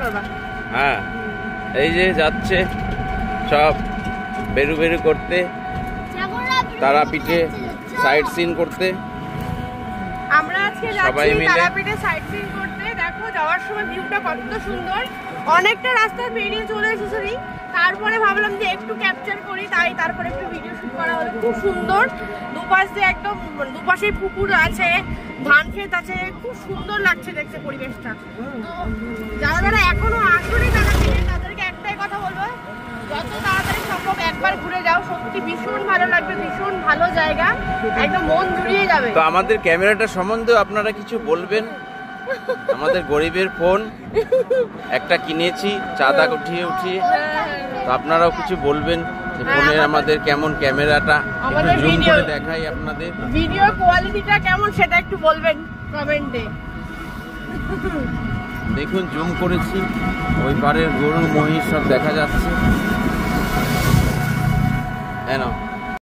করবা। হ্যাঁ, এই যে যাচ্ছে সব বেরু বেরু করতে, তারাপীঠে সাইট সিন করতে। আমরা আজকে যাচ্ছি তারাপীঠে সাইট সিন করতে। দেখো যাওয়ার সময় ভিউটা কত সুন্দর, অনেকটা রাস্তা পেরিয়ে চলে এসেছি। তারপরে ভাবলাম যে একটু ক্যাপচার করি, তাই তারপরে একটু ভিডিও শুট করা হলো। খুব সুন্দর, দুপাশ দিয়ে একদম দুপাশেই পুকুর আছে, ধান ক্ষেত আছে, খুব সুন্দর লাগছে দেখতে পরিবেশটা। তো যারা যারা এখনো আসলে তারাপীঠে, তাদেরকে একটাই কথা বলবো, যত তাড়াতাড়ি সম্ভব একবার ঘুরে যাও। সত্যি ভীষণ ভালো লাগবে, ভীষণ ভালো জায়গা, একদম মন জুড়িয়ে যাবে। তো আমাদের ক্যামেরাটা সম্বন্ধে আপনারা কিছু বলবেন? আমাদের গরিবের ফোন একটা কিনেছি চাঁদা উঠিয়ে উঠিয়ে, তো আপনারাও কিছু বলবেন ফোনের আমাদের কেমন ক্যামেরাটা, একটু জুম করে দেখাই আপনাদের, ভিডিও কোয়ালিটিটা কেমন সেটা একটু বলবেন কমেন্টে। দেখুন জুম করেছি, ওই পারের গরু মহিষ সব দেখা যাচ্ছে।